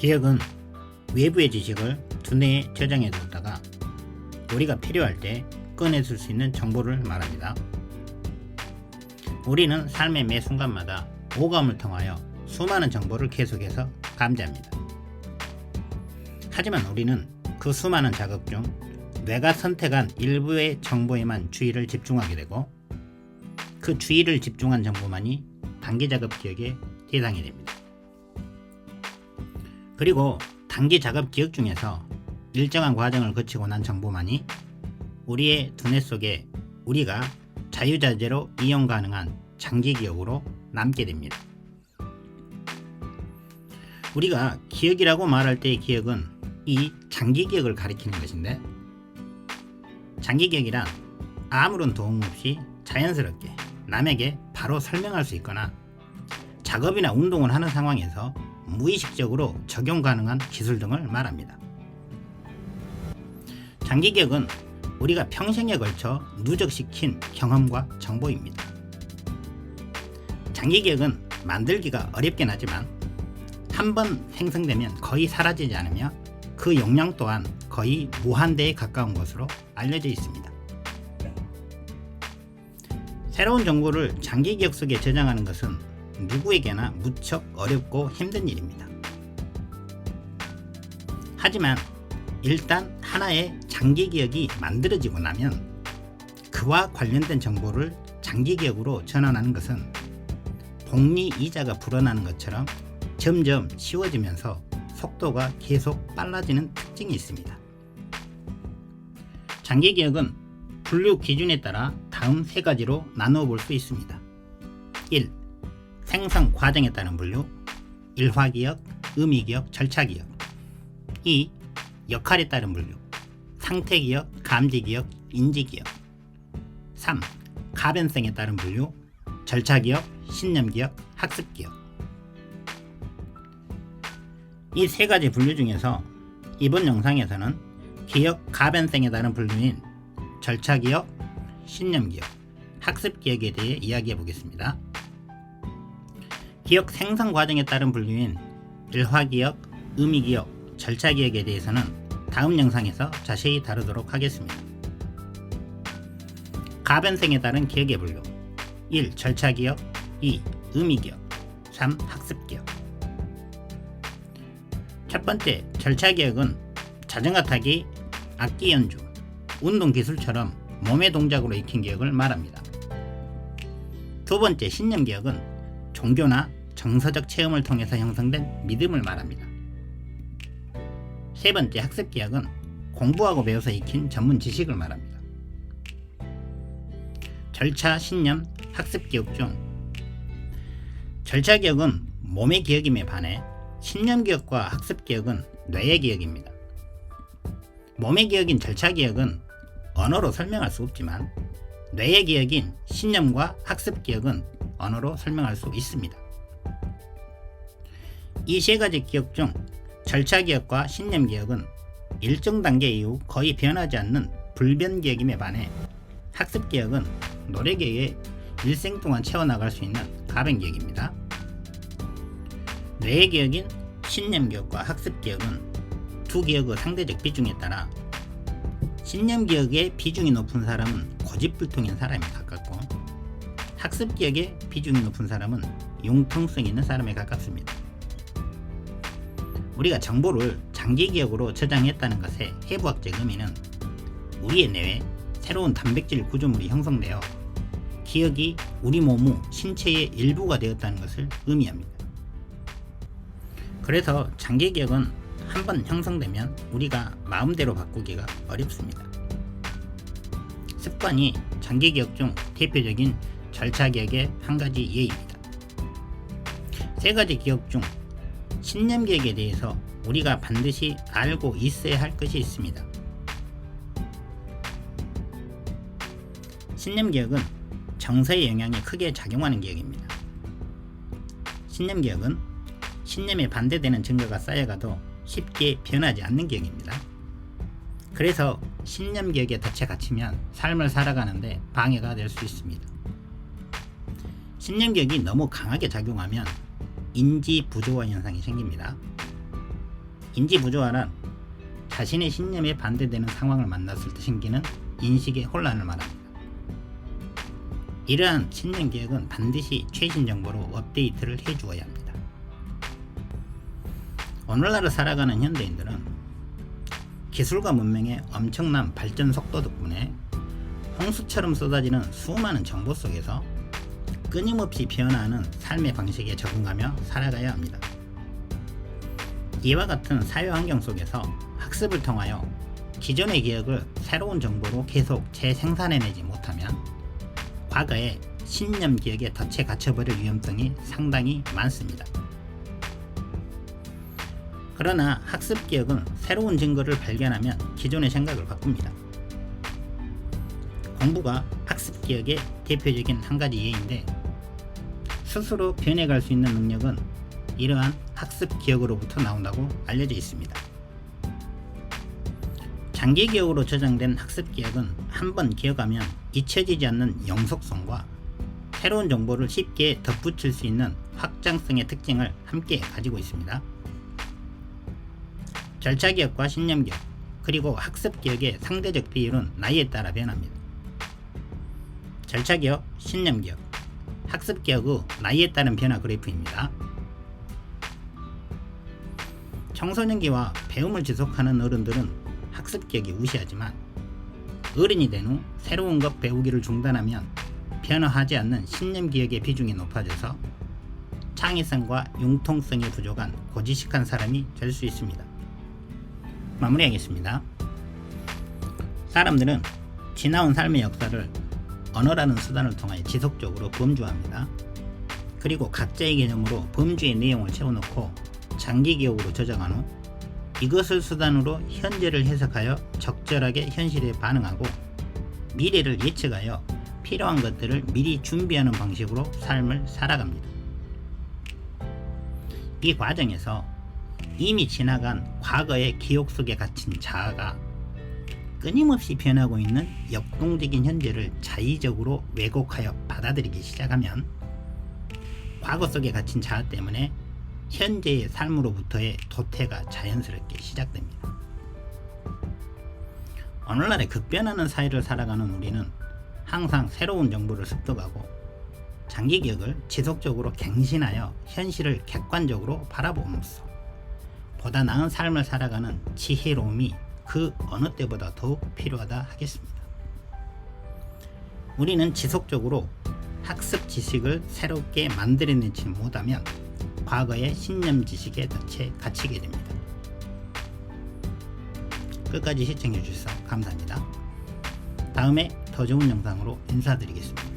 기억은 외부의 지식을 두뇌에 저장해 두었다가 우리가 필요할 때 꺼내줄 수 있는 정보를 말합니다. 우리는 삶의 매 순간마다 오감을 통하여 수많은 정보를 계속해서 감지합니다. 하지만 우리는 그 수많은 자극 중 뇌가 선택한 일부의 정보에만 주의를 집중하게 되고 그 주의를 집중한 정보만이 단기작업 기억의 대상이 됩니다. 그리고 단기작업 기억 중에서 일정한 과정을 거치고 난 정보만이 우리의 두뇌 속에 우리가 자유자재로 이용 가능한 장기기억으로 남게 됩니다. 우리가 기억이라고 말할 때의 기억은 이 장기기억을 가리키는 것인데, 장기기억이란 아무런 도움 없이 자연스럽게 남에게 바로 설명할 수 있거나 작업이나 운동을 하는 상황에서 무의식적으로 적용 가능한 기술 등을 말합니다. 장기기억은 우리가 평생에 걸쳐 누적시킨 경험과 정보입니다. 장기기억은 만들기가 어렵긴 하지만 한번 생성되면 거의 사라지지 않으며 그 용량 또한 거의 무한대에 가까운 것으로 알려져 있습니다. 새로운 정보를 장기기억 속에 저장하는 것은 누구에게나 무척 어렵고 힘든 일입니다. 하지만 일단 하나의 장기기억이 만들어지고 나면 그와 관련된 정보를 장기기억으로 전환하는 것은 복리 이자가 불어나는 것처럼 점점 쉬워지면서 속도가 계속 빨라지는 특징이 있습니다. 장기기억은 분류 기준에 따라 다음 세 가지로 나누어 볼 수 있습니다. 1. 생성 과정에 따른 분류. 일화기억, 의미기억, 절차기억. 2. 역할에 따른 분류. 상태기억, 감지기억, 인지기억. 3. 가변성에 따른 분류. 절차기억, 신념기억, 학습기억. 이 세 가지 분류 중에서 이번 영상에서는 기억 가변성에 따른 분류인 절차기억, 신념기억, 학습기억에 대해 이야기해 보겠습니다. 기억 생성 과정에 따른 분류인 일화기억, 의미기억, 절차기억에 대해서는 다음 영상에서 자세히 다루도록 하겠습니다. 가변성에 따른 기억의 분류. 1. 절차기억, 2. 의미기억, 3. 학습기억. 첫 번째, 절차기억은 자전거 타기, 악기 연주, 운동기술처럼 몸의 동작으로 익힌 기억을 말합니다. 두 번째, 신념기억은 종교나 정서적 체험을 통해서 형성된 믿음을 말합니다. 세 번째, 학습기억은 공부하고 배워서 익힌 전문 지식을 말합니다. 절차, 신념, 학습기억 중 절차기억은 몸의 기억임에 반해 신념기억과 학습기억은 뇌의 기억입니다. 몸의 기억인 절차기억은 언어로 설명할 수 없지만 뇌의 기억인 신념과 학습기억은 언어로 설명할 수 있습니다. 이 세 가지 기억 중 절차기억과 신념기억은 일정 단계 이후 거의 변하지 않는 불변기억임에 반해 학습기억은 노력에 일생 동안 채워나갈 수 있는 가변기억입니다. 뇌의 기억인 신념기억과 학습기억은 두 기억의 상대적 비중에 따라 신념기억의 비중이 높은 사람은 고집불통인 사람에 가깝고 학습기억의 비중이 높은 사람은 융통성 있는 사람에 가깝습니다. 우리가 정보를 장기기억으로 저장했다는 것의 해부학적 의미는 우리의 뇌에 새로운 단백질 구조물이 형성되어 기억이 우리 몸의 신체의 일부가 되었다는 것을 의미합니다. 그래서 장기기억은 한번 형성되면 우리가 마음대로 바꾸기가 어렵습니다. 습관이 장기기억 중 대표적인 절차기억의 한 가지 예입니다. 세 가지 기억 중 신념기억에 대해서 우리가 반드시 알고 있어야 할 것이 있습니다. 신념기억은 정서의 영향이 크게 작용하는 기억입니다. 신념기억은 신념에 반대되는 증거가 쌓여가도 쉽게 변하지 않는 기억입니다. 그래서 신념기억에 덫에 갇히면 삶을 살아가는데 방해가 될 수 있습니다. 신념기억이 너무 강하게 작용하면 인지 부조화 현상이 생깁니다. 인지부조화란 자신의 신념에 반대되는 상황을 만났을 때 생기는 인식의 혼란을 말합니다. 이러한 신념개혁은 반드시 최신 정보로 업데이트를 해주어야 합니다. 오늘날을 살아가는 현대인들은 기술과 문명의 엄청난 발전 속도 덕분에 홍수처럼 쏟아지는 수많은 정보 속에서 끊임없이 변화하는 삶의 방식에 적응하며 살아가야 합니다. 이와 같은 사회 환경 속에서 학습을 통하여 기존의 기억을 새로운 정보로 계속 재생산해내지 못하면 과거의 신념 기억에 덫에 갇혀버릴 위험성이 상당히 많습니다. 그러나 학습 기억은 새로운 증거를 발견하면 기존의 생각을 바꿉니다. 공부가 학습 기억의 대표적인 한 가지 예인데, 스스로 변해갈 수 있는 능력은 이러한 학습 기억으로부터 나온다고 알려져 있습니다. 장기 기억으로 저장된 학습 기억은 한번 기억하면 잊혀지지 않는 영속성과 새로운 정보를 쉽게 덧붙일 수 있는 확장성의 특징을 함께 가지고 있습니다. 절차 기억과 신념 기억, 그리고 학습 기억의 상대적 비율은 나이에 따라 변합니다. 절차 기억, 신념 기억, 학습 기억의 나이에 따른 변화 그래프입니다. 청소년기와 배움을 지속하는 어른들은 학습 기억이 우세하지만, 어른이 된 후 새로운 것 배우기를 중단하면 변화하지 않는 신념 기억의 비중이 높아져서 창의성과 융통성이 부족한 고지식한 사람이 될 수 있습니다. 마무리하겠습니다. 사람들은 지나온 삶의 역사를 언어라는 수단을 통해 지속적으로 범주합니다. 그리고 각자의 개념으로 범주의 내용을 채워놓고 장기 기억으로 저장한 후 이것을 수단으로 현재를 해석하여 적절하게 현실에 반응하고 미래를 예측하여 필요한 것들을 미리 준비하는 방식으로 삶을 살아갑니다. 이 과정에서 이미 지나간 과거의 기억 속에 갇힌 자아가 끊임없이 변하고 있는 역동적인 현재를 자의적으로 왜곡하여 받아들이기 시작하면 과거 속에 갇힌 자아 때문에 현재의 삶으로부터의 도태가 자연스럽게 시작됩니다. 오늘날의 급변하는 사회를 살아가는 우리는 항상 새로운 정보를 습득하고 장기 기억을 지속적으로 갱신하여 현실을 객관적으로 바라봄으로써 보다 나은 삶을 살아가는 지혜로움이 그 어느 때보다 더욱 필요하다 하겠습니다. 우리는 지속적으로 학습 지식을 새롭게 만들어내지 못하면 과거의 신념 지식에 덫에 갇히게 됩니다. 끝까지 시청해 주셔서 감사합니다. 다음에 더 좋은 영상으로 인사드리겠습니다.